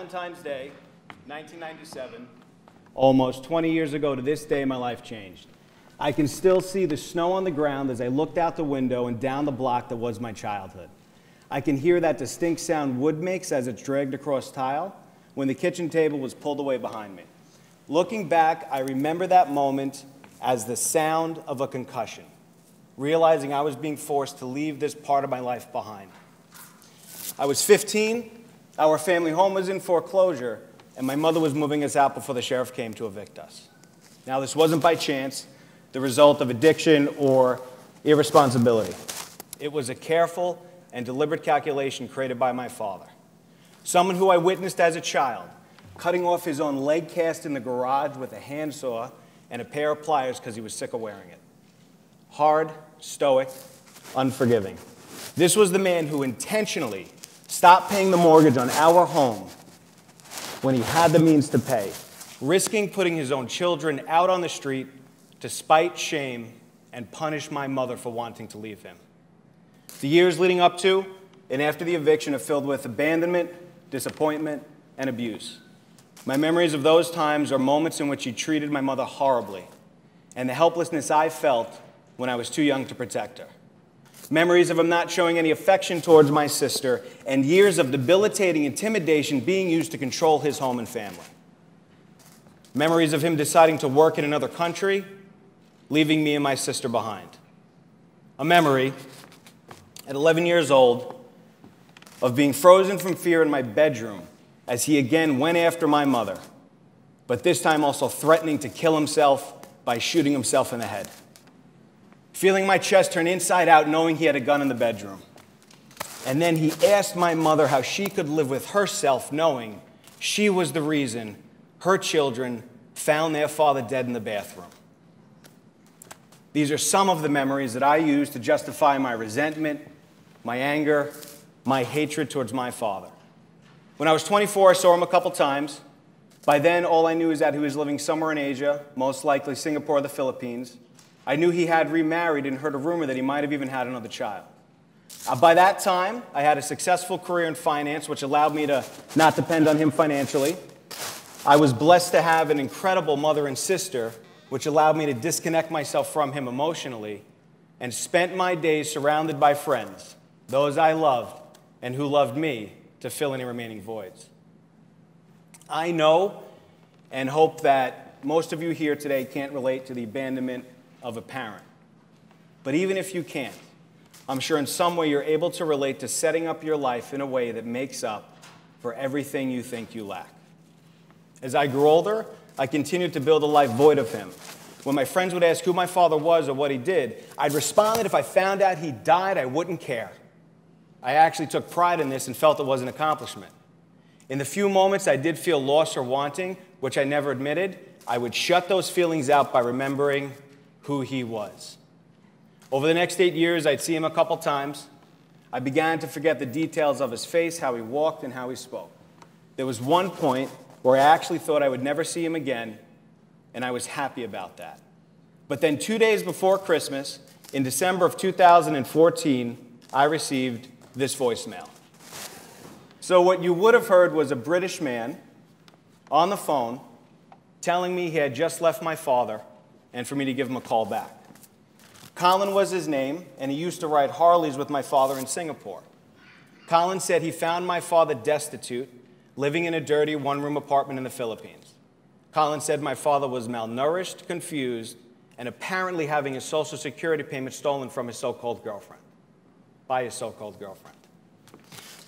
Valentine's Day, 1997, almost 20 years ago to this day, my life changed. I can still see the snow on the ground as I looked out the window and down the block that was my childhood. I can hear that distinct sound wood makes as it's dragged across tile when the kitchen table was pulled away behind me. Looking back, I remember that moment as the sound of a concussion, realizing I was being forced to leave this part of my life behind. I was 15, our family home was in foreclosure, and my mother was moving us out before the sheriff came to evict us. Now, this wasn't by chance, the result of addiction or irresponsibility. It was a careful and deliberate calculation created by my father, someone who I witnessed as a child, cutting off his own leg cast in the garage with a handsaw and a pair of pliers because he was sick of wearing it. Hard, stoic, unforgiving. This was the man who intentionally stopped paying the mortgage on our home when he had the means to pay, risking putting his own children out on the street to spite, shame, and punish my mother for wanting to leave him. The years leading up to and after the eviction are filled with abandonment, disappointment, and abuse. My memories of those times are moments in which he treated my mother horribly, and the helplessness I felt when I was too young to protect her. Memories of him not showing any affection towards my sister, and years of debilitating intimidation being used to control his home and family. Memories of him deciding to work in another country, leaving me and my sister behind. A memory, at 11 years old, of being frozen from fear in my bedroom as he again went after my mother, but this time also threatening to kill himself by shooting himself in the head. Feeling my chest turn inside out, knowing he had a gun in the bedroom. And then he asked my mother how she could live with herself, knowing she was the reason her children found their father dead in the bathroom. These are some of the memories that I use to justify my resentment, my anger, my hatred towards my father. When I was 24, I saw him a couple times. By then, all I knew is that he was living somewhere in Asia, most likely Singapore or the Philippines. I knew he had remarried and heard a rumor that he might have even had another child. By that time, I had a successful career in finance, which allowed me to not depend on him financially. I was blessed to have an incredible mother and sister, which allowed me to disconnect myself from him emotionally, and spent my days surrounded by friends, those I loved and who loved me, to fill any remaining voids. I know and hope that most of you here today can't relate to the abandonment of a parent. But even if you can't, I'm sure in some way you're able to relate to setting up your life in a way that makes up for everything you think you lack. As I grew older, I continued to build a life void of him. When my friends would ask who my father was or what he did, I'd respond that if I found out he died, I wouldn't care. I actually took pride in this and felt it was an accomplishment. In the few moments I did feel lost or wanting, which I never admitted, I would shut those feelings out by remembering who he was. Over the next 8 years, I'd see him a couple times. I began to forget the details of his face, how he walked, and how he spoke. There was one point where I actually thought I would never see him again, and I was happy about that. But then 2 days before Christmas, in December of 2014, I received this voicemail. So what you would have heard was a British man on the phone telling me he had just left my father and for me to give him a call back. Colin was his name, and he used to ride Harleys with my father in Singapore. Colin said he found my father destitute, living in a dirty one-room apartment in the Philippines. Colin said my father was malnourished, confused, and apparently having his Social Security payment stolen from his so-called girlfriend, by his so-called girlfriend.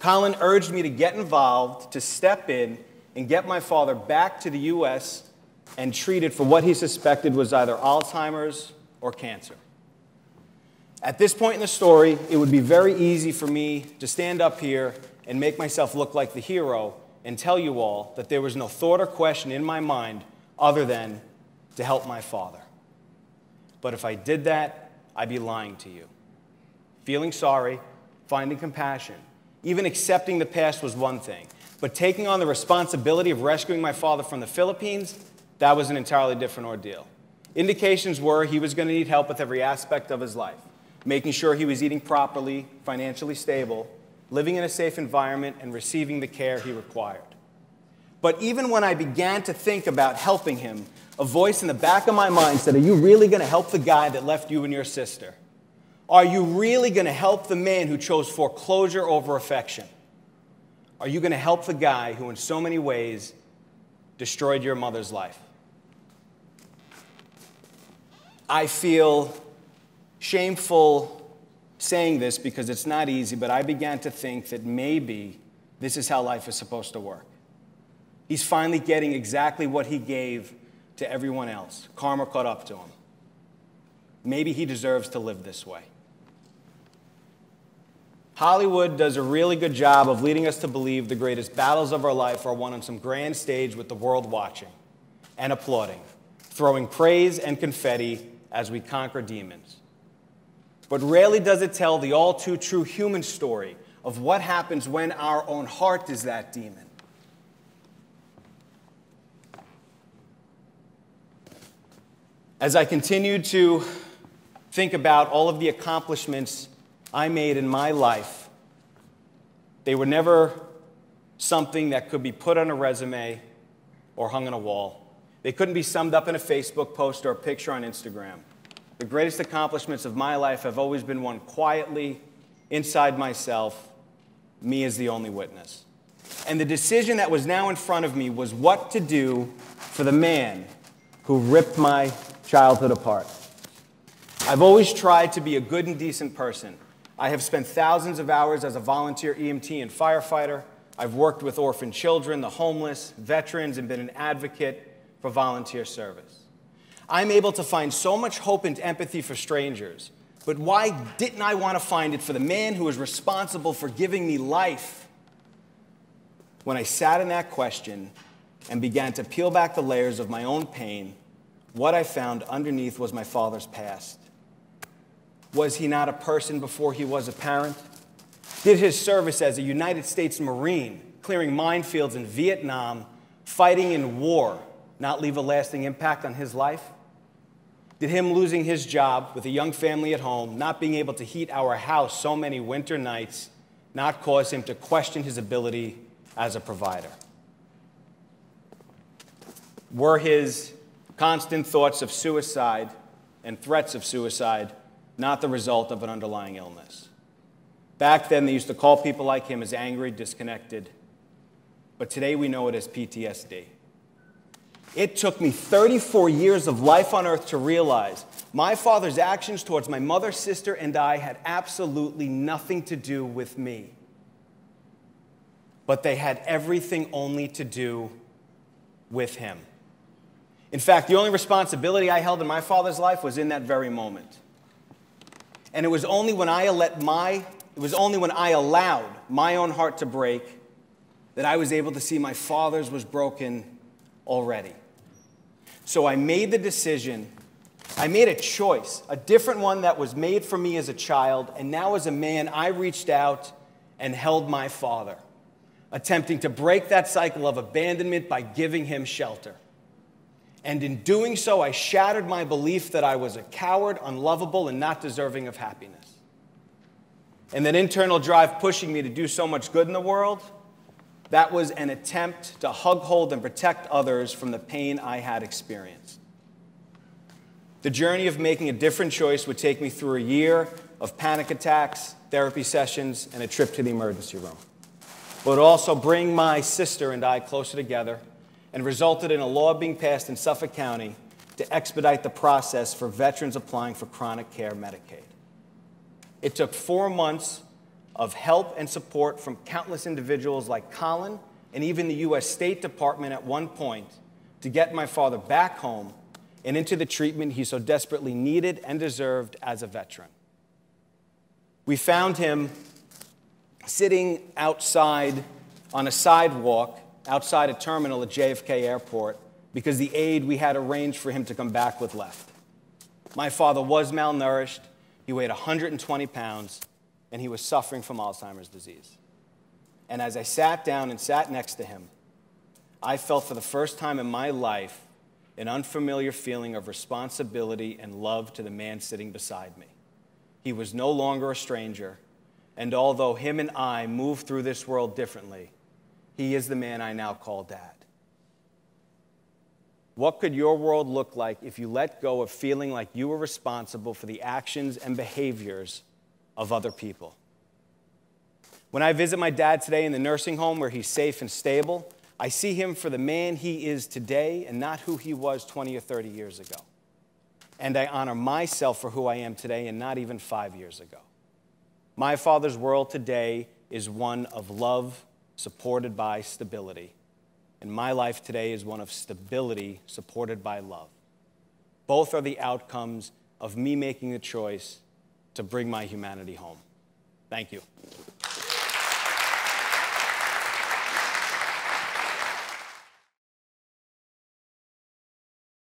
Colin urged me to get involved, to step in, and get my father back to the U.S. and treated for what he suspected was either Alzheimer's or cancer. At this point in the story, it would be very easy for me to stand up here and make myself look like the hero and tell you all that there was no thought or question in my mind other than to help my father. But if I did that, I'd be lying to you. Feeling sorry, finding compassion, even accepting the past was one thing, but taking on the responsibility of rescuing my father from the Philippines, that was an entirely different ordeal. Indications were he was going to need help with every aspect of his life, making sure he was eating properly, financially stable, living in a safe environment, and receiving the care he required. But even when I began to think about helping him, a voice in the back of my mind said, are you really going to help the guy that left you and your sister? Are you really going to help the man who chose foreclosure over affection? Are you going to help the guy who in so many ways destroyed your mother's life? I feel shameful saying this because it's not easy, but I began to think that maybe this is how life is supposed to work. He's finally getting exactly what he gave to everyone else. Karma caught up to him. Maybe he deserves to live this way. Hollywood does a really good job of leading us to believe the greatest battles of our life are won on some grand stage with the world watching and applauding, throwing praise and confetti as we conquer demons. But rarely does it tell the all too true human story of what happens when our own heart is that demon. As I continued to think about all of the accomplishments I made in my life, they were never something that could be put on a resume or hung on a wall. They couldn't be summed up in a Facebook post or a picture on Instagram. The greatest accomplishments of my life have always been won quietly, inside myself, me as the only witness. And the decision that was now in front of me was what to do for the man who ripped my childhood apart. I've always tried to be a good and decent person. I have spent thousands of hours as a volunteer EMT and firefighter. I've worked with orphan children, the homeless, veterans, and been an advocate for volunteer service. I'm able to find so much hope and empathy for strangers, but why didn't I want to find it for the man who was responsible for giving me life? When I sat in that question and began to peel back the layers of my own pain, what I found underneath was my father's past. Was he not a person before he was a parent? Did his service as a United States Marine, clearing minefields in Vietnam, fighting in war, not leave a lasting impact on his life? Did him losing his job with a young family at home, not being able to heat our house so many winter nights, not cause him to question his ability as a provider? Were his constant thoughts of suicide and threats of suicide not the result of an underlying illness? Back then, they used to call people like him as angry, disconnected, but today we know it as PTSD. It took me 34 years of life on earth to realize my father's actions towards my mother, sister, and I had absolutely nothing to do with me. But they had everything only to do with him. In fact, the only responsibility I held in my father's life was in that very moment. And it was only when I allowed my own heart to break that I was able to see my father's was broken already. So I made the decision, I made a choice, a different one that was made for me as a child, and now as a man, I reached out and held my father, attempting to break that cycle of abandonment by giving him shelter. And in doing so, I shattered my belief that I was a coward, unlovable, and not deserving of happiness. And that internal drive pushing me to do so much good in the world, that was an attempt to hug, hold, and protect others from the pain I had experienced. The journey of making a different choice would take me through a year of panic attacks, therapy sessions, and a trip to the emergency room. But it would also bring my sister and I closer together and resulted in a law being passed in Suffolk County to expedite the process for veterans applying for chronic care Medicaid. It took 4 months of help and support from countless individuals like Colin and even the U.S. State Department at one point to get my father back home and into the treatment he so desperately needed and deserved as a veteran. We found him sitting outside on a sidewalk outside a terminal at JFK Airport because the aid we had arranged for him to come back with left. My father was malnourished, he weighed 120 pounds, and he was suffering from Alzheimer's disease. And as I sat down and sat next to him, I felt for the first time in my life an unfamiliar feeling of responsibility and love to the man sitting beside me. He was no longer a stranger, and although him and I move through this world differently, he is the man I now call Dad. What could your world look like if you let go of feeling like you were responsible for the actions and behaviors of other people? When I visit my dad today in the nursing home where he's safe and stable, I see him for the man he is today and not who he was 20 or 30 years ago. And I honor myself for who I am today and not even 5 years ago. My father's world today is one of love supported by stability. And my life today is one of stability supported by love. Both are the outcomes of me making the choice to bring my humanity home. Thank you.